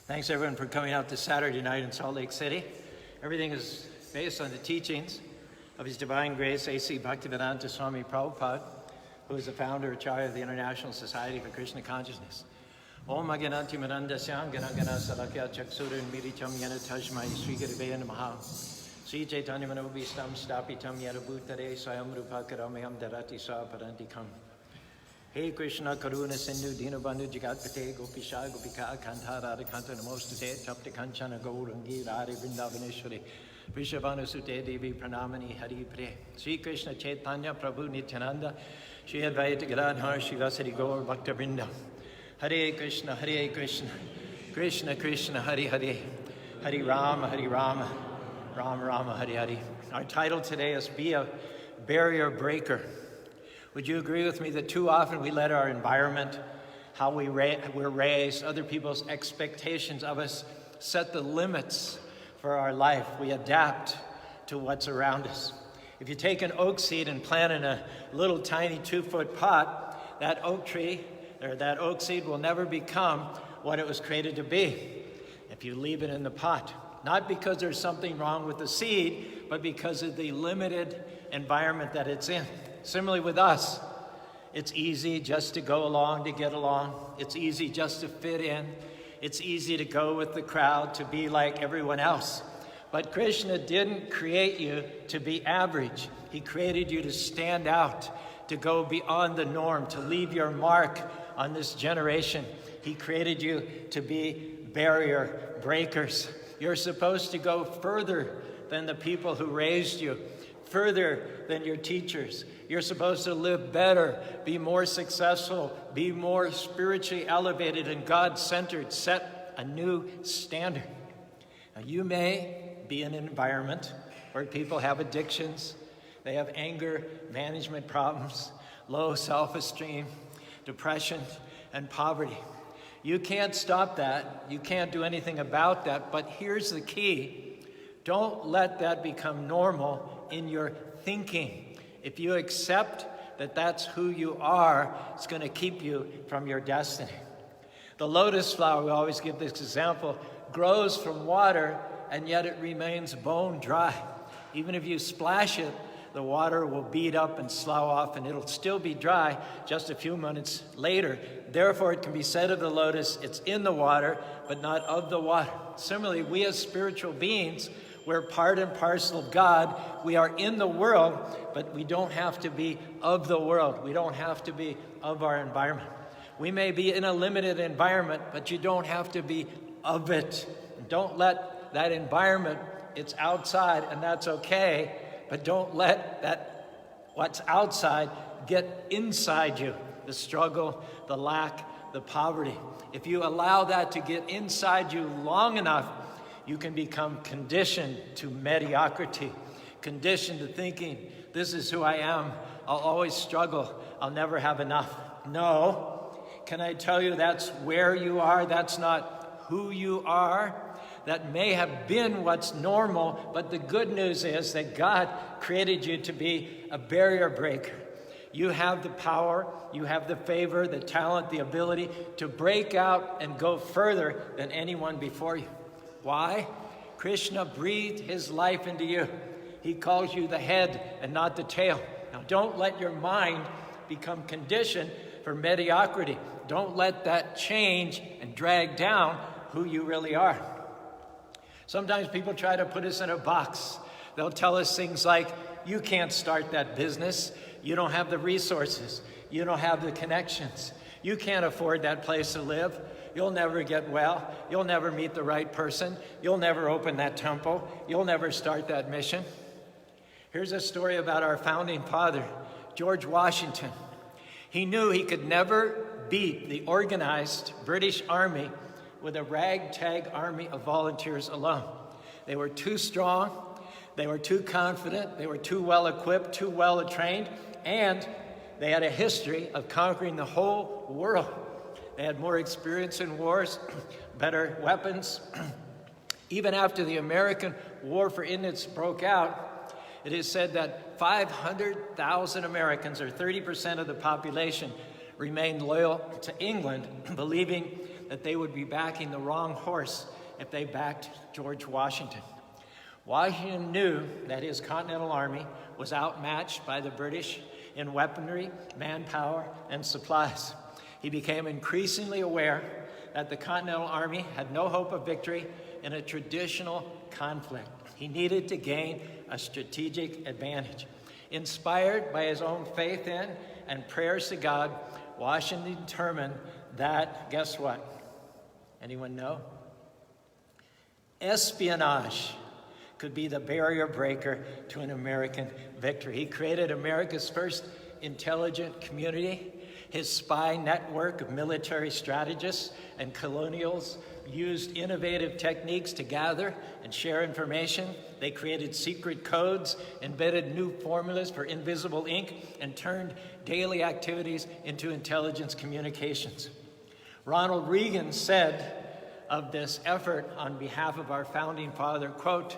Thanks everyone for coming out this Saturday night in Salt Lake City. Everything is based on the teachings of His Divine Grace A.C. Bhaktivedanta Swami Prabhupada, who is the founder and Acharya of the International Society for Krishna Consciousness. Om Agananti Marandasyam Ganagana Salakya Chaksuran Miritam Yana Tajmai Sri Giriveya Namaha Sri Chaitanya Manobhistam Stapitam Yada Bhutare Swayam Rupa Karamayam Darati Sa Parantikam. Hey Krishna Karuna Sindhu Dinabandhu Jagatpate Gopisha Gopika Kanta Radhakanta Namostate Tapta Kanchana Gaurangi Radhe Vrindavaneshwari Vishabhanu Sute Devi Pranamani Hari Pre Sri Krishna Chaitanya Prabhu Nityananda Sri Advaita Gadadhar Shivasari Gaur Bhakta Vrinda Hare Krishna Krishna Krishna Hare Hare Hare Rama Rama Rama Hare Hare. Our title today is Be a Barrier Breaker. Would you agree with me that too often we let our environment, how we're raised, other people's expectations of us set the limits for our life? We adapt to what's around us. If you take an oak seed and plant in a little tiny 2-foot pot, that oak tree or that oak seed will never become what it was created to be if you leave it in the pot. Not because there's something wrong with the seed, but because of the limited environment that it's in. Similarly with us, it's easy just to go along, to get along. It's easy just to fit in. It's easy to go with the crowd, to be like everyone else. But Krishna didn't create you to be average. He created you to stand out, to go beyond the norm, to leave your mark on this generation. He created you to be barrier breakers. You're supposed to go further than the people who raised you, further than your teachers. You're supposed to live better, be more successful, be more spiritually elevated and God-centered, set a new standard. Now, you may be in an environment where people have addictions, they have anger management problems, low self-esteem, depression, and poverty. You can't stop that. You can't do anything about that. But here's the key. Don't let that become normal in your thinking. If you accept that that's who you are, it's going to keep you from your destiny. The lotus flower, we always give this example, grows from water, and yet it remains bone dry. Even if you splash it, the water will bead up and slough off, and it'll still be dry just a few minutes later. Therefore, it can be said of the lotus, it's in the water, but not of the water. Similarly, we as spiritual beings, we're part and parcel of God. We are in the world, but we don't have to be of the world. We don't have to be of our environment. We may be in a limited environment, but you don't have to be of it. Don't let that environment, it's outside, and that's okay. But don't let that what's outside get inside you. The struggle, the lack, the poverty. If you allow that to get inside you long enough, you can become conditioned to mediocrity, conditioned to thinking, this is who I am, I'll always struggle, I'll never have enough. No, can I tell you that's where you are, that's not who you are? That may have been what's normal, but the good news is that God created you to be a barrier breaker. You have the power, you have the favor, the talent, the ability to break out and go further than anyone before you. Why? Krishna breathed his life into you. He calls you the head and not the tail. Now don't let your mind become conditioned for mediocrity. Don't let that change and drag down who you really are. Sometimes people try to put us in a box. They'll tell us things like, you can't start that business. You don't have the resources. You don't have the connections. You can't afford that place to live. You'll never get well. You'll never meet the right person. You'll never open that temple. You'll never start that mission. Here's a story about our founding father, George Washington. He knew he could never beat the organized British Army with a ragtag army of volunteers alone. They were too strong, they were too confident, they were too well equipped, too well trained, and they had a history of conquering the whole world. They had more experience in wars, better weapons. Even after the American War for Independence broke out, It is said that 500,000 Americans, or 30% of the population, remained loyal to England, believing that they would be backing the wrong horse if they backed George Washington. Washington knew that his Continental Army was outmatched by the British in weaponry, manpower, and supplies. He became increasingly aware that the Continental Army had no hope of victory in a traditional conflict. He needed to gain a strategic advantage. Inspired by his own faith in and prayers to God, Washington determined that, guess what? Anyone know? Espionage could be the barrier breaker to an American victory. He created America's first intelligent community. His spy network of military strategists and colonials used innovative techniques to gather and share information. They created secret codes, embedded new formulas for invisible ink, and turned daily activities into intelligence communications. Ronald Reagan said of this effort on behalf of our founding father, quote,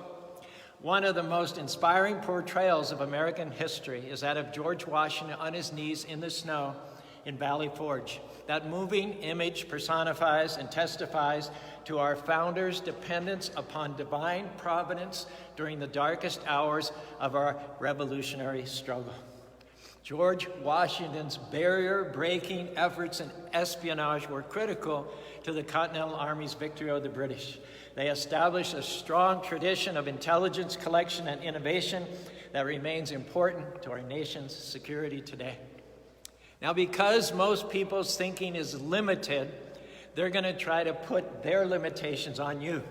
"One of the most inspiring portrayals of American history is that of George Washington on his knees in the snow in Valley Forge. That moving image personifies and testifies to our founders' dependence upon divine providence during the darkest hours of our revolutionary struggle." George Washington's barrier-breaking efforts in espionage were critical to the Continental Army's victory over the British. They established a strong tradition of intelligence collection and innovation that remains important to our nation's security today. Now, because most people's thinking is limited, they're going to try to put their limitations on you.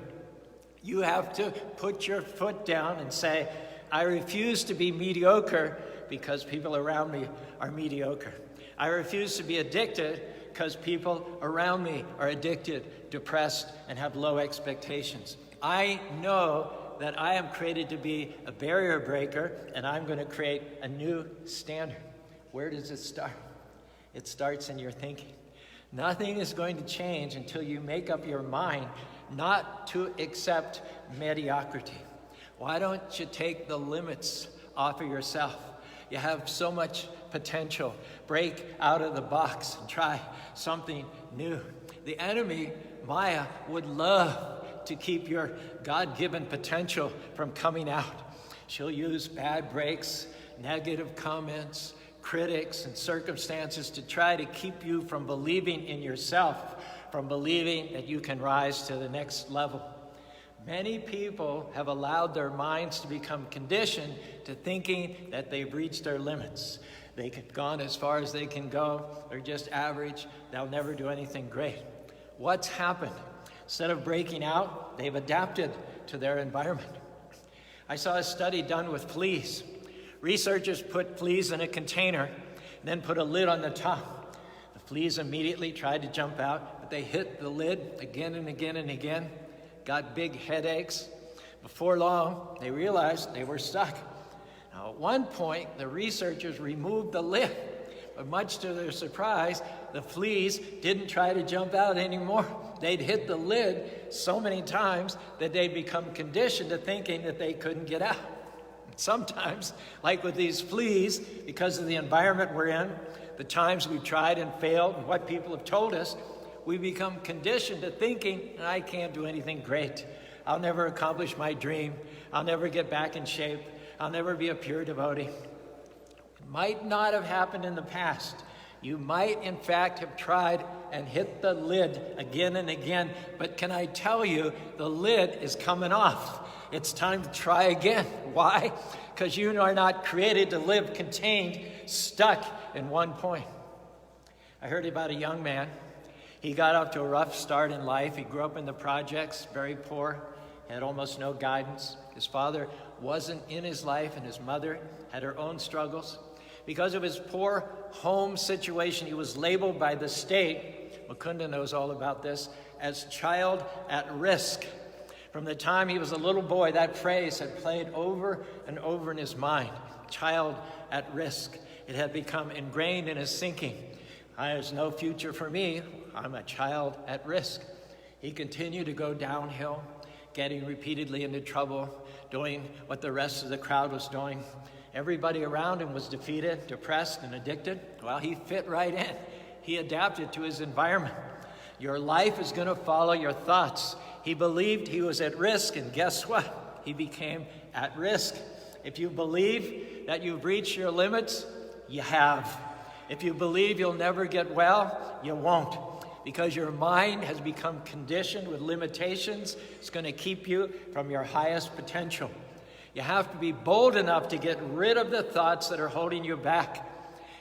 You have to put your foot down and say, I refuse to be mediocre because people around me are mediocre. I refuse to be addicted because people around me are addicted, depressed, and have low expectations. I know that I am created to be a barrier breaker, and I'm going to create a new standard. Where does it start? It starts in your thinking. Nothing is going to change until you make up your mind not to accept mediocrity. Why don't you take the limits off of yourself? You have so much potential. Break out of the box and try something new. The enemy, Maya, would love to keep your God-given potential from coming out. She'll use bad breaks, negative comments, critics, and circumstances to try to keep you from believing in yourself, from believing that you can rise to the next level. Many people have allowed their minds to become conditioned to thinking that they've reached their limits. They've gone as far as they can go. They're just average. They'll never do anything great. What's happened? Instead of breaking out, they've adapted to their environment. I saw a study done with fleas. Researchers put fleas in a container and then put a lid on the top. The fleas immediately tried to jump out, but they hit the lid again and again and again, got big headaches. Before long, they realized they were stuck. Now, at one point, the researchers removed the lid, but much to their surprise, the fleas didn't try to jump out anymore. They'd hit the lid so many times that they'd become conditioned to thinking that they couldn't get out. Sometimes, like with these fleas, because of the environment we're in, the times we've tried and failed, and what people have told us, we become conditioned to thinking, I can't do anything great. I'll never accomplish my dream. I'll never get back in shape. I'll never be a pure devotee. It might not have happened in the past. You might, in fact, have tried and hit the lid again and again, but can I tell you, the lid is coming off. It's time to try again. Why? Because you are not created to live contained, stuck in one point. I heard about a young man. He got off to a rough start in life. He grew up in the projects, very poor, had almost no guidance. His father wasn't in his life, and his mother had her own struggles. Because of his poor home situation, he was labeled by the state, Mukunda knows all about this, as child at risk. From the time he was a little boy, that phrase had played over and over in his mind, child at risk. It had become ingrained in his thinking. There's no future for me. I'm a child at risk. He continued to go downhill, getting repeatedly into trouble, doing what the rest of the crowd was doing. Everybody around him was defeated, depressed, and addicted. Well, he fit right in. He adapted to his environment. Your life is going to follow your thoughts. He believed he was at risk, and guess what? He became at risk. If you believe that you've reached your limits, you have. If you believe you'll never get well, you won't. Because your mind has become conditioned with limitations, it's going to keep you from your highest potential. You have to be bold enough to get rid of the thoughts that are holding you back.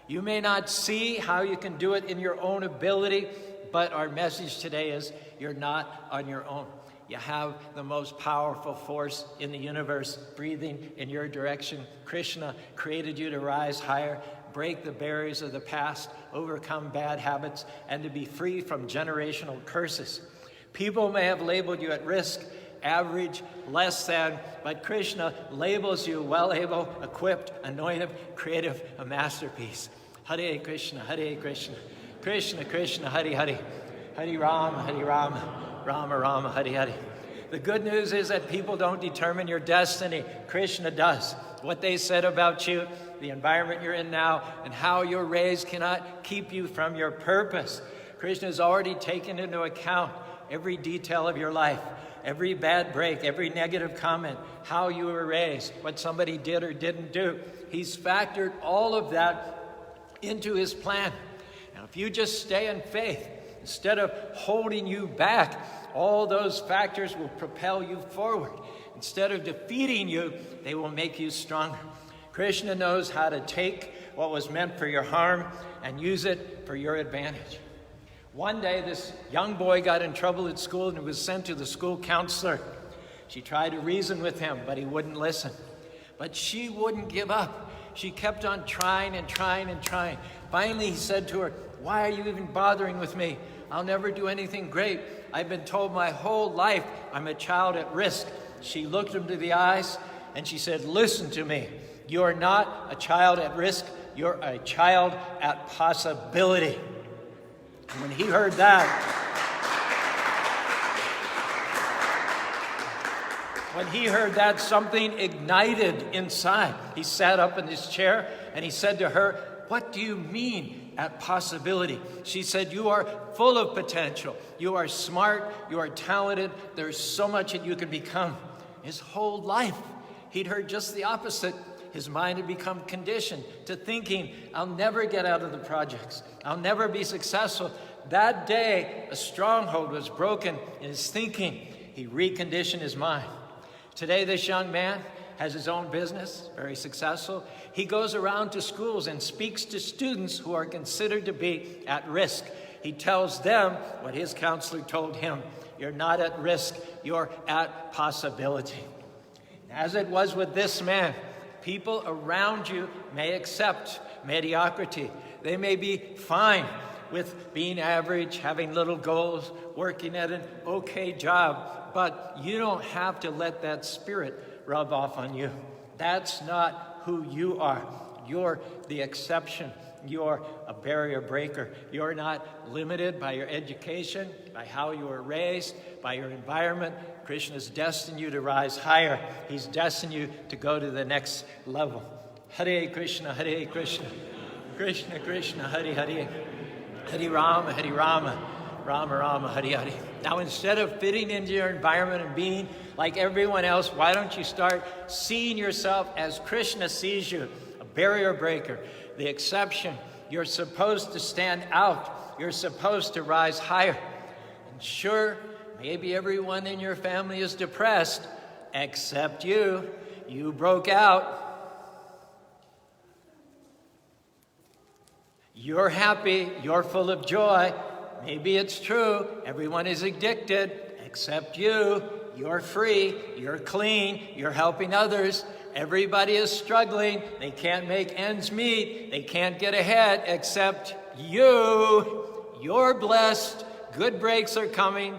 You may not see how you can do it in your own ability, but our message today is you're not on your own. You have the most powerful force in the universe breathing in your direction. Krishna created you to rise higher, break the barriers of the past, overcome bad habits, and to be free from generational curses. People may have labeled you at risk, average, less than, but Krishna labels you well able, equipped, anointed, creative, a masterpiece. Hare Krishna, Hare Krishna, Krishna Krishna, Hare Hare, Hare Rama, Rama Rama, Hare Hare. The good news is that people don't determine your destiny. Krishna does. What they said about you, the environment you're in now, and how you're raised cannot keep you from your purpose. Krishna has already taken into account every detail of your life, every bad break, every negative comment, how you were raised, what somebody did or didn't do. He's factored all of that into his plan. Now, if you just stay in faith, instead of holding you back, all those factors will propel you forward. Instead of defeating you, they will make you stronger. Krishna knows how to take what was meant for your harm and use it for your advantage. One day, this young boy got in trouble at school and was sent to the school counselor. She tried to reason with him, but he wouldn't listen. But she wouldn't give up. She kept on trying and trying and trying. Finally, he said to her, "Why are you even bothering with me? I'll never do anything great. I've been told my whole life I'm a child at risk." She looked him to the eyes and she said, "Listen to me. You are not a child at risk. You're a child at possibility." And when he heard that, something ignited inside. He sat up in his chair and he said to her, "What do you mean at possibility?" She said, "You are full of potential. You are smart. You are talented. There's so much that you can become." His whole life, he'd heard just the opposite. His mind had become conditioned to thinking, "I'll never get out of the projects. I'll never be successful." That day, a stronghold was broken in his thinking. He reconditioned his mind. Today, this young man has his own business, very successful. He goes around to schools and speaks to students who are considered to be at risk. He tells them what his counselor told him. You're not at risk, you're at possibility. As it was with this man, people around you may accept mediocrity. They may be fine with being average, having little goals, working at an okay job, but you don't have to let that spirit rub off on you. That's not who you are. You're the exception. You're a barrier breaker. You're not limited by your education, by how you were raised, by your environment. Krishna's destined you to rise higher. He's destined you to go to the next level. Hare Krishna, Hare Krishna, Krishna Krishna, Hare Hare, Hare Rama, Rama Rama, Hare Hare. Now, instead of fitting into your environment and being like everyone else, why don't you start seeing yourself as Krishna sees you, a barrier breaker, the exception. You're supposed to stand out. You're supposed to rise higher. And sure, maybe everyone in your family is depressed, except you. You broke out. You're happy. You're full of joy. Maybe it's true. Everyone is addicted, except you. You're free. You're clean. You're helping others. Everybody is struggling. They can't make ends meet. They can't get ahead except you. You're blessed. Good breaks are coming.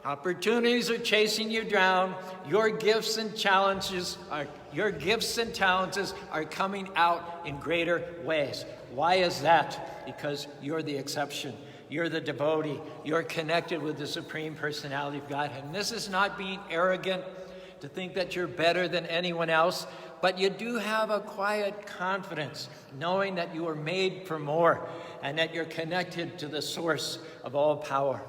Opportunities are chasing you down. Your gifts and talents are coming out in greater ways. Why is that? Because you're the exception. You're the devotee. You're connected with the Supreme Personality of Godhead. And this is not being arrogant to think that you're better than anyone else, but you do have a quiet confidence, knowing that you are made for more and that you're connected to the source of all power.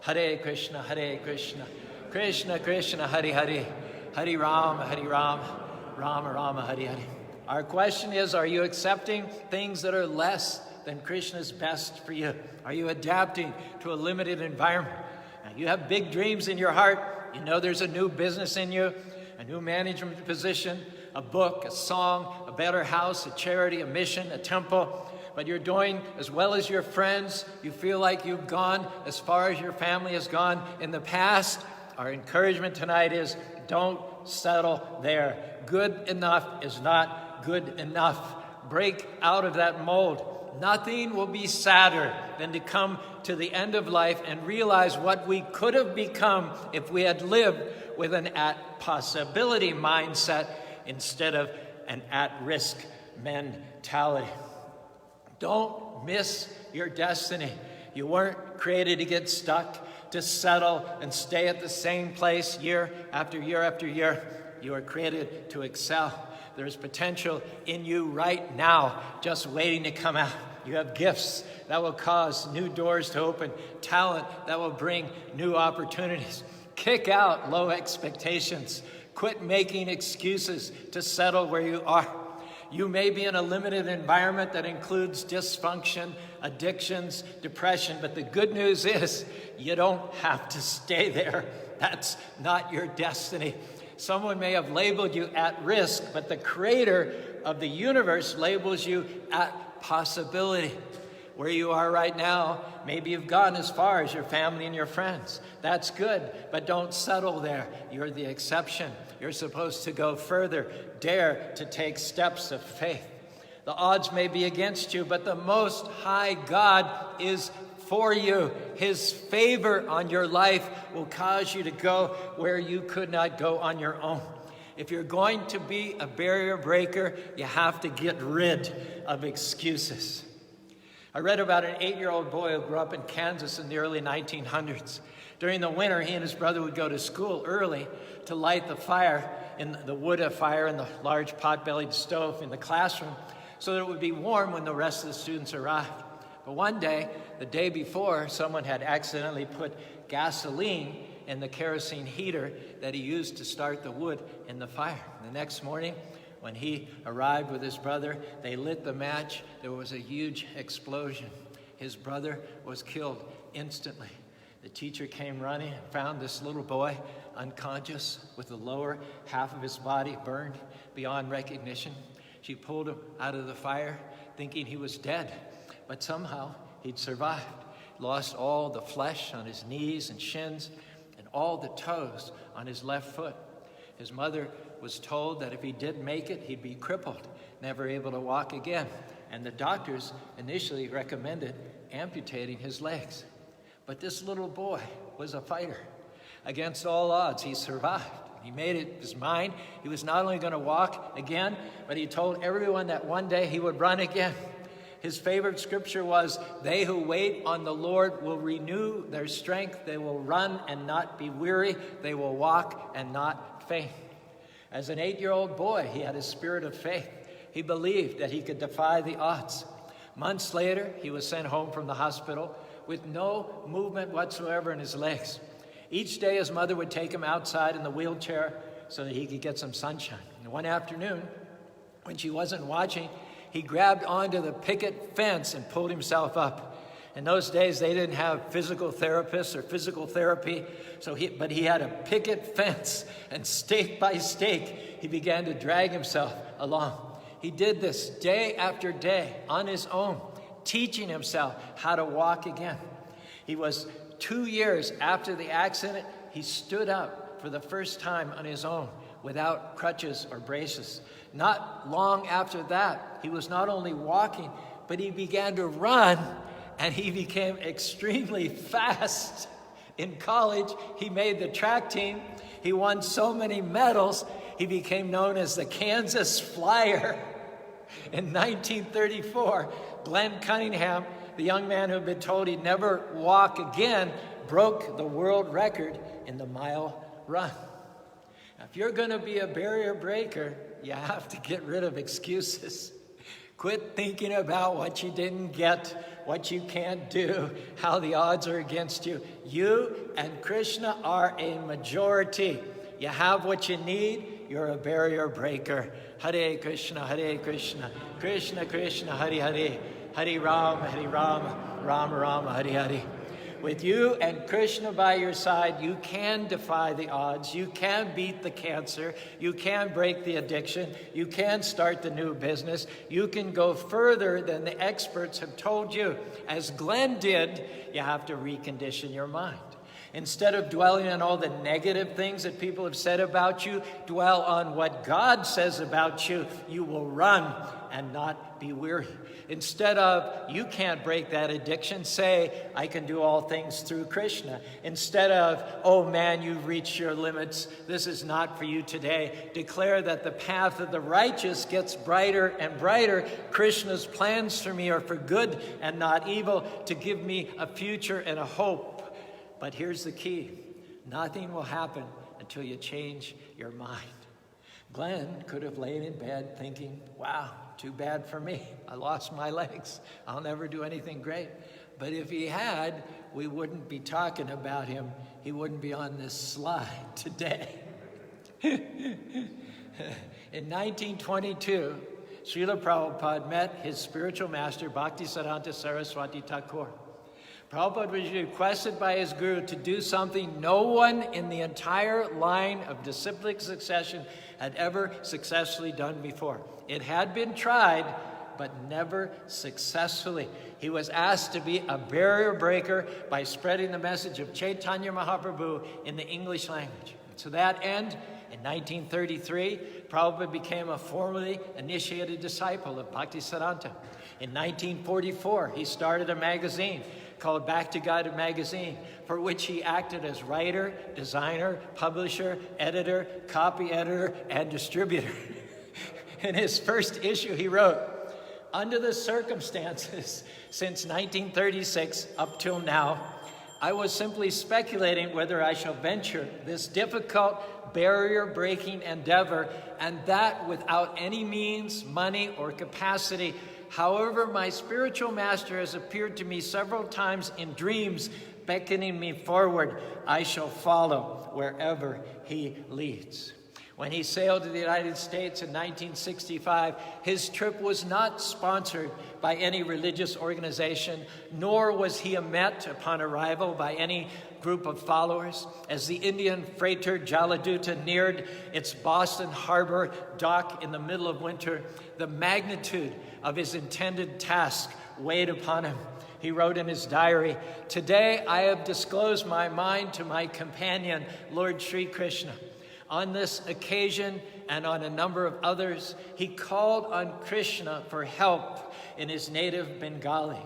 Hare Krishna, Krishna Krishna, Hare Hare, Hare Ram, Rama Rama, Hare Hare. Our question is, are you accepting things that are less than Krishna's best for you? Are you adapting to a limited environment? Now, you have big dreams in your heart. You know there's a new business in you, a new management position, a book, a song, a better house, a charity, a mission, a temple. But you're doing as well as your friends. You feel like you've gone as far as your family has gone in the past. Our encouragement tonight is, don't settle there. Good enough is not good enough. Break out of that mold. Nothing will be sadder than to come to the end of life and realize what we could have become if we had lived with an at-possibility mindset instead of an at-risk mentality. Don't miss your destiny. You weren't created to get stuck, to settle and stay at the same place year after year after year. You are created to excel. There's potential in you right now, just waiting to come out. You have gifts that will cause new doors to open, talent that will bring new opportunities. Kick out low expectations. Quit making excuses to settle where you are. You may be in a limited environment that includes dysfunction, addictions, depression, but the good news is you don't have to stay there. That's not your destiny. Someone may have labeled you at risk, but the creator of the universe labels you at possibility. Where you are right now, maybe you've gone as far as your family and your friends. That's good, but don't settle there. You're the exception. You're supposed to go further. Dare to take steps of faith. The odds may be against you, but the Most High God is for you. His favor on your life will cause you to go where you could not go on your own. If you're going to be a barrier breaker, you have to get rid of excuses. I read about an 8-year-old boy who grew up in Kansas in the early 1900s. During the winter, he and his brother would go to school early to light the fire, in the wood of fire in the large pot-bellied stove in the classroom, so that it would be warm when the rest of the students arrived. But one day, the day before, someone had accidentally put gasoline in the kerosene heater that he used to start the wood in the fire. The next morning, when he arrived with his brother, they lit the match. There was a huge explosion. His brother was killed instantly. The teacher came running and found this little boy unconscious with the lower half of his body burned beyond recognition. She pulled him out of the fire thinking he was dead, but somehow he'd survived. Lost all the flesh on his knees and shins and all the toes on his left foot. His mother was told that if he did make it, he'd be crippled, never able to walk again. And the doctors initially recommended amputating his legs. But this little boy was a fighter. Against all odds, he survived. He made it his mind. He was not only going to walk again, but he told everyone that one day he would run again. His favorite scripture was, "They who wait on the Lord will renew their strength. They will run and not be weary. They will walk and not faint." As an 8-year-old boy, he had a spirit of faith. He believed that he could defy the odds. Months later, he was sent home from the hospital with no movement whatsoever in his legs. Each day, his mother would take him outside in the wheelchair so that he could get some sunshine. And one afternoon, when she wasn't watching, he grabbed onto the picket fence and pulled himself up. In those days, they didn't have physical therapists or physical therapy, but he had a picket fence, and stake by stake, he began to drag himself along. He did this day after day on his own, teaching himself how to walk again. He was 2 years after the accident, he stood up for the first time on his own without crutches or braces. Not long after that, he was not only walking, but he began to run, and he became extremely fast. In college, he made the track team. He won so many medals, he became known as the Kansas Flyer. In 1934, Glenn Cunningham the young man who had been told he'd never walk again, broke the world record in the mile run. Now, if you're going to be a barrier breaker, you have to get rid of excuses. Quit thinking about what you didn't get, what you can't do, how the odds are against you. You and Krishna are a majority. You have what you need. You're a barrier breaker. Hare Krishna, Krishna Krishna, Hare Hare, Hare Rama, Rama Rama, Hare Hare. With you and Krishna by your side, you can defy the odds. You can beat the cancer. You can break the addiction. You can start the new business. You can go further than the experts have told you. As Glenn did, you have to recondition your mind. Instead of dwelling on all the negative things that people have said about you, dwell on what God says about you. You will run and not be weary. Instead of, you can't break that addiction, say, I can do all things through Krishna. Instead of, oh man, you've reached your limits. This is not for you today. Declare that the path of the righteous gets brighter and brighter. Krishna's plans for me are for good and not evil, to give me a future and a hope. But here's the key. Nothing will happen until you change your mind. Glenn could have laid in bed thinking, wow, too bad for me. I lost my legs. I'll never do anything great. But if he had, we wouldn't be talking about him. He wouldn't be on this slide today. In 1922, Srila Prabhupada met his spiritual master, Bhaktisiddhanta Saraswati Thakur. Prabhupada was requested by his guru to do something no one in the entire line of disciplic succession had ever successfully done before. It had been tried, but never successfully. He was asked to be a barrier breaker by spreading the message of Chaitanya Mahaprabhu in the English language. To that end, in 1933, Prabhupada became a formally initiated disciple of Bhaktisiddhanta. In 1944, he started a magazine called Back to God Magazine, for which he acted as writer, designer, publisher, editor, copy editor, and distributor. In his first issue, he wrote, under the circumstances since 1936 up till now, I was simply speculating whether I shall venture this difficult barrier-breaking endeavor, and that without any means, money, or capacity. However, my spiritual master has appeared to me several times in dreams, beckoning me forward. I shall follow wherever he leads. When he sailed to the United States in 1965, his trip was not sponsored by any religious organization, nor was he met upon arrival by any group of followers. As the Indian freighter Jaladuta neared its Boston Harbor dock in the middle of winter, the magnitude of his intended task weighed upon him. He wrote in his diary, "Today I have disclosed my mind to my companion, Lord Sri Krishna. On this occasion and on a number of others, he called on Krishna for help in his native Bengali.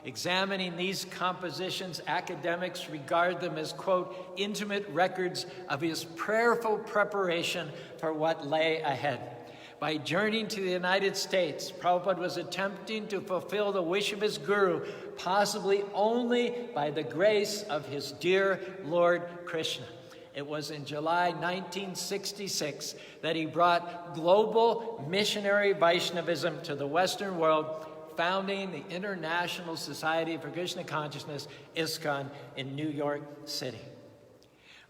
Examining these compositions, academics regard them as, quote, intimate records of his prayerful preparation for what lay ahead. By journeying to the United States, Prabhupada was attempting to fulfill the wish of his guru, possibly only by the grace of his dear Lord Krishna. It was in July 1966 that he brought global missionary Vaishnavism to the Western world, founding the International Society for Krishna Consciousness, iskcon, in New York City.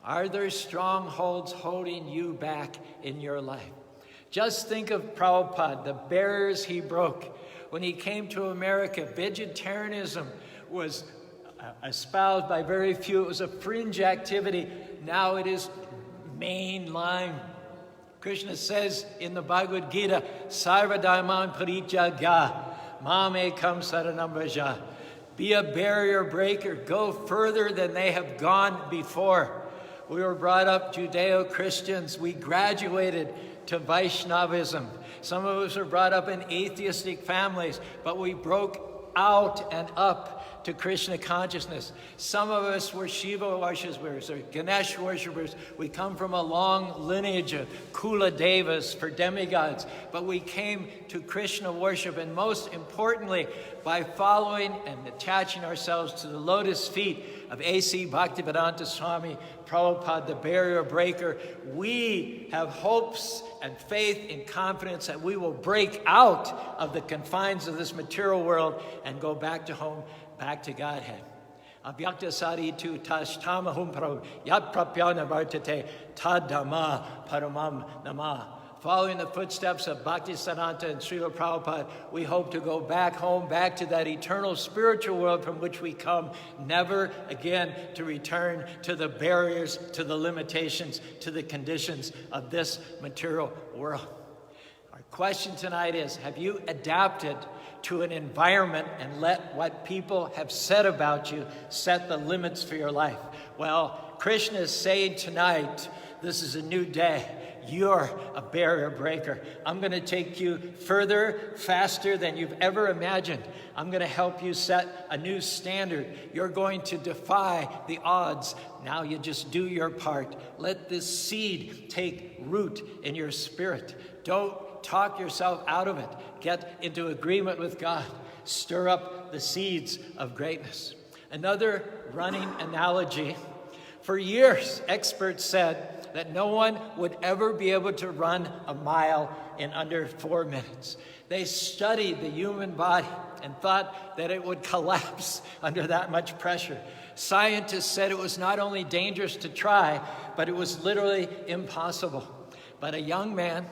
Are there strongholds holding you back in your life? Just think of Prabhupada, the barriers he broke. When he came to America, vegetarianism was espoused by very few. It was a fringe activity. Now it is mainline. Krishna says in the Bhagavad Gita, Sarva dharman parijagya, mam ekam saranam vraja. Be a barrier breaker. Go further than they have gone before. We were brought up Judeo-Christians. We graduated to Vaishnavism. Some of us were brought up in atheistic families, but we broke out and up to Krishna consciousness. Some of us were Shiva worshippers or Ganesh worshippers. We come from a long lineage of Kula Devas for demigods, but we came to Krishna worship, and most importantly, by following and attaching ourselves to the lotus feet of A.C. Bhaktivedanta Swami Prabhupada, the barrier breaker, we have hopes and faith and confidence that we will break out of the confines of this material world and go back to home, back to Godhead. Avyakta sari tu tashtama pro yat prapyana vartate tadama paramam nama. Following the footsteps of Bhaktisiddhanta and Srila Prabhupada, we hope to go back home, back to that eternal spiritual world from which we come, never again to return to the barriers, to the limitations, to the conditions of this material world. Our question tonight is, have you adapted to an environment and let what people have said about you set the limits for your life? Well, Krishna is saying tonight, this is a new day. You're a barrier breaker. I'm going to take you further, faster than you've ever imagined. I'm going to help you set a new standard. You're going to defy the odds. Now you just do your part. Let this seed take root in your spirit. Don't talk yourself out of it. Get into agreement with God. Stir up the seeds of greatness. Another running analogy. For years, experts said that no one would ever be able to run a mile in under 4 minutes. They studied the human body and thought that it would collapse under that much pressure. Scientists said it was not only dangerous to try, but it was literally impossible. But a young man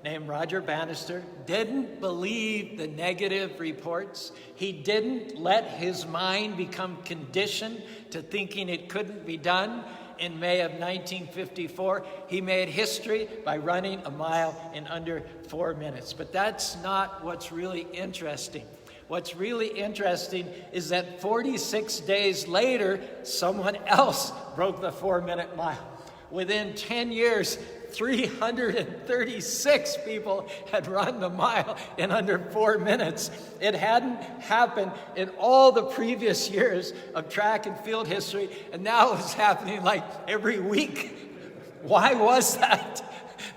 named Roger Bannister didn't believe the negative reports. He didn't let his mind become conditioned to thinking it couldn't be done. In May of 1954, he made history by running a mile in under 4 minutes. But that's not what's really interesting. What's really interesting is that 46 days later, someone else broke the 4-minute mile. Within 10 years, 336 people had run the mile in under 4 minutes. It hadn't happened in all the previous years of track and field history, and now it's happening like every week. Why was that?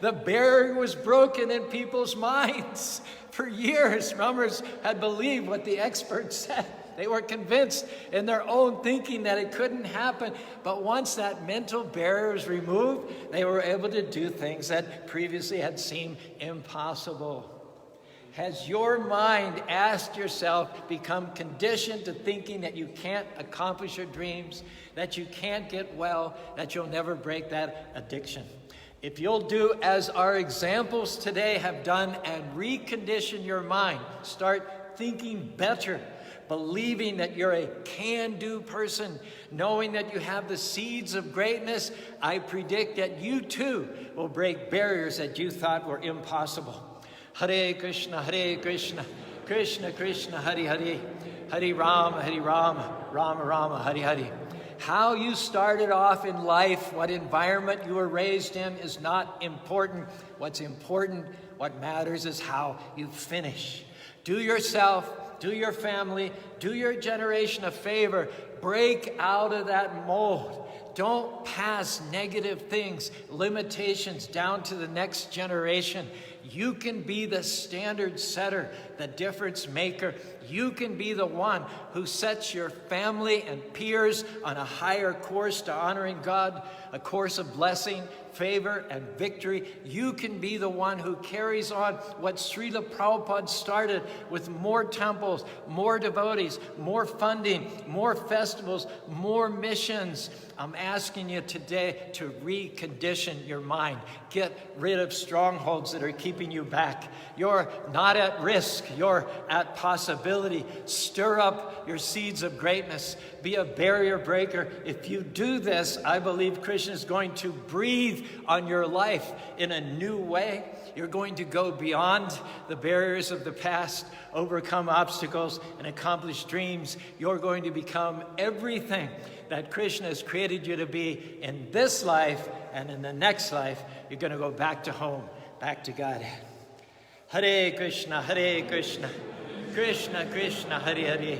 The barrier was broken in people's minds. For years, runners had believed what the experts said. They were convinced in their own thinking that it couldn't happen. But once that mental barrier was removed, they were able to do things that previously had seemed impossible. Has your mind, asked yourself, become conditioned to thinking that you can't accomplish your dreams, that you can't get well, that you'll never break that addiction? If you'll do as our examples today have done and recondition your mind, start thinking better, believing that you're a can-do person, knowing that you have the seeds of greatness, I predict that you too will break barriers that you thought were impossible. Hare Krishna, Krishna Krishna, Hare Hare, Hare Rama, Rama Rama, Hare Hare. How you started off in life, what environment you were raised in is not important. What's important, what matters is how you finish. Do yourself, do your family, do your generation a favor. Break out of that mold. Don't pass negative things, limitations down to the next generation. You can be the standard setter, the difference maker. You can be the one who sets your family and peers on a higher course to honoring God, a course of blessing, favor, and victory. You can be the one who carries on what Srila Prabhupada started with more temples, more devotees, more funding, more festivals, more missions. I'm asking you today to recondition your mind. Get rid of strongholds that are keeping you back. You're not at risk. You're at possibility. Stir up your seeds of greatness. Be a barrier breaker. If you do this, I believe Krishna is going to breathe on your life in a new way. You're going to go beyond the barriers of the past, overcome obstacles, and accomplish dreams. You're going to become everything that Krishna has created you to be in this life, and in the next life, you're going to go back to home, back to Godhead. Hare Krishna, Krishna Krishna, Hare Hare,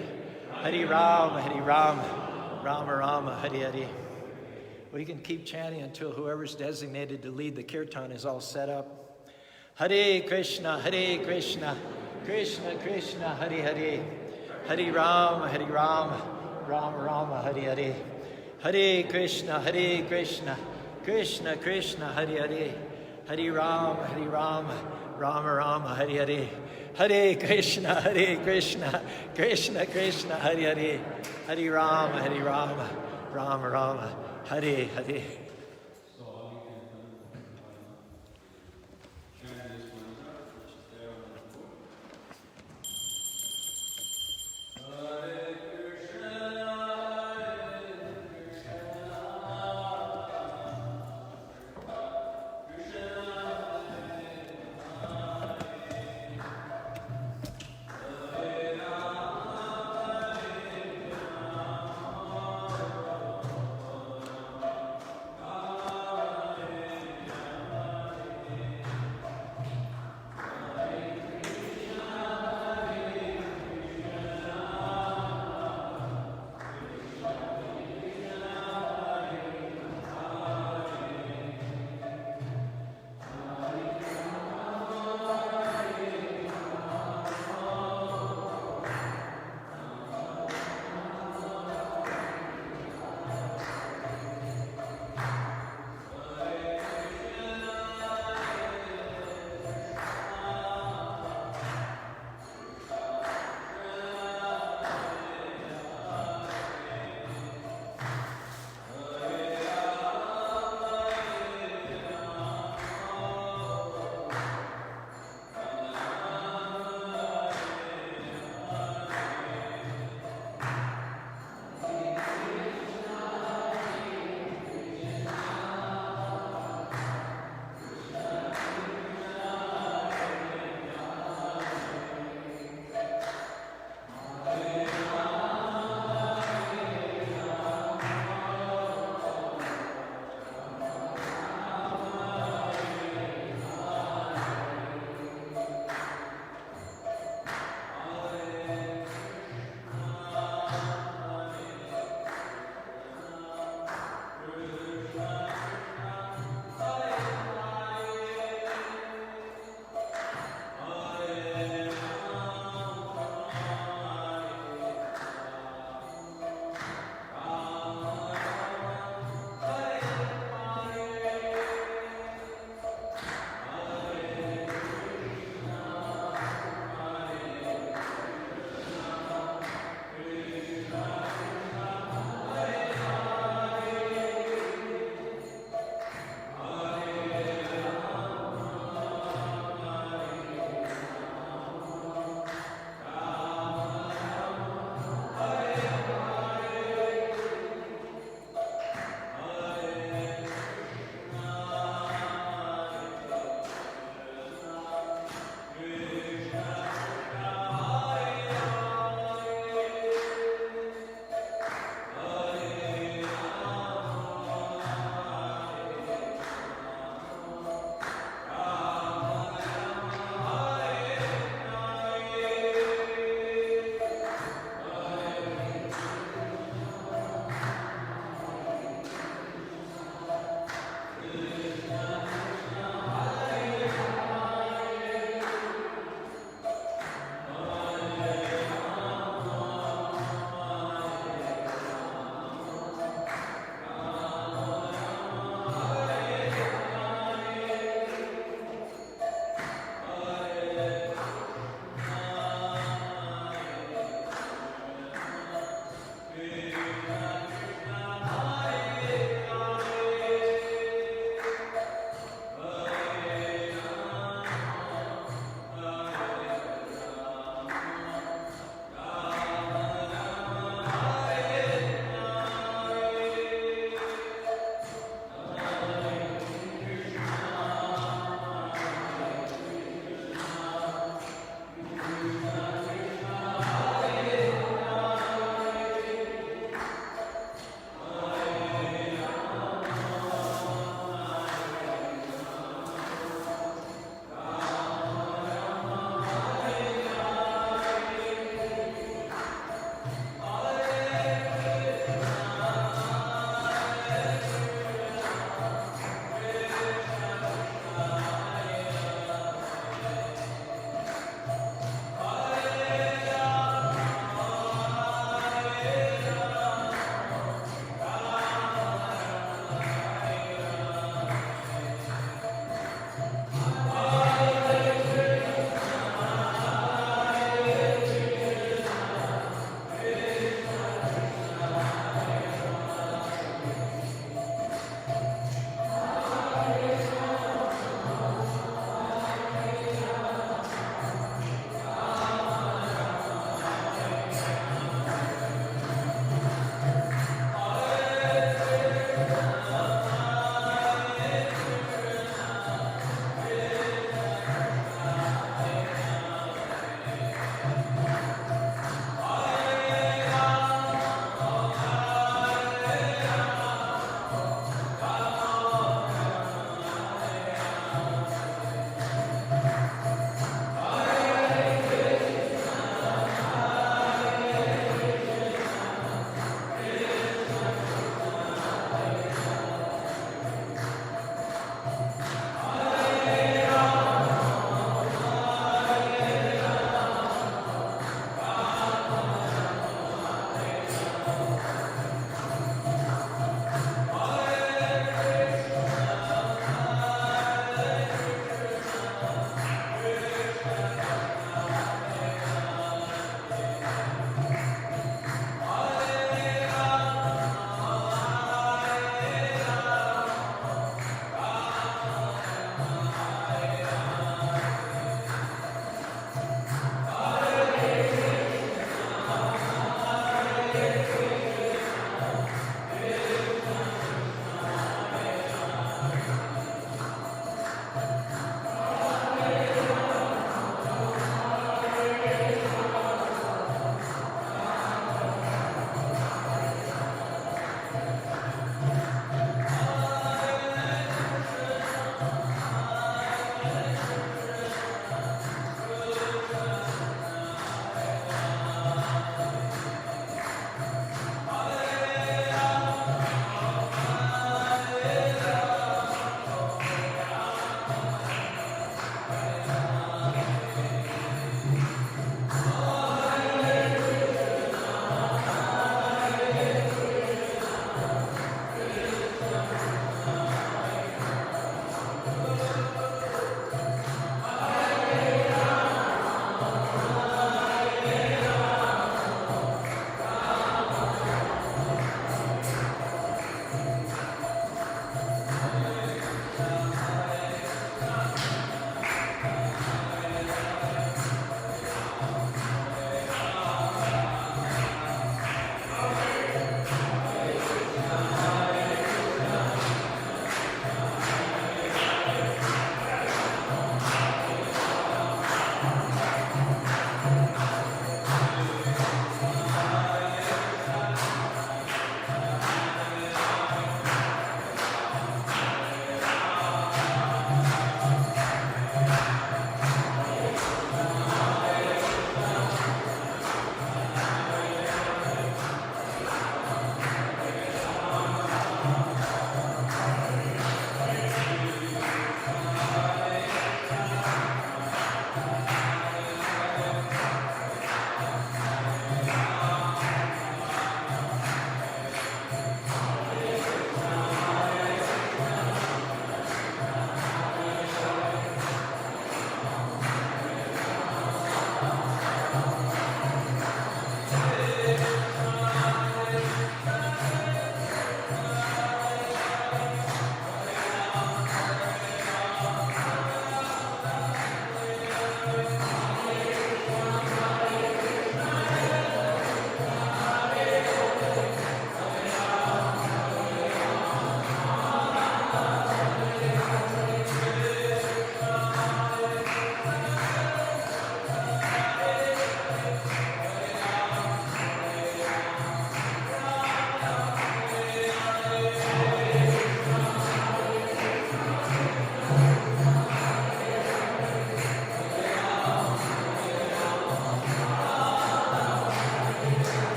Hare Rama, Hare Rama, Rama Rama, Hare Hare. We can keep chanting until whoever's designated to lead the Kirtan is all set up. Hare Krishna, Krishna Krishna, Hare Hare. Hare Rama, Rama Rama, Hare Hare. Hare Krishna, Krishna Krishna, Hare Hare. Hare Rama, Rama Rama, Hare Hare. Hare Krishna, Krishna Krishna, Hare Hare. Hare Rama, Rama Rama, Hare Hare.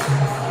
Thank you.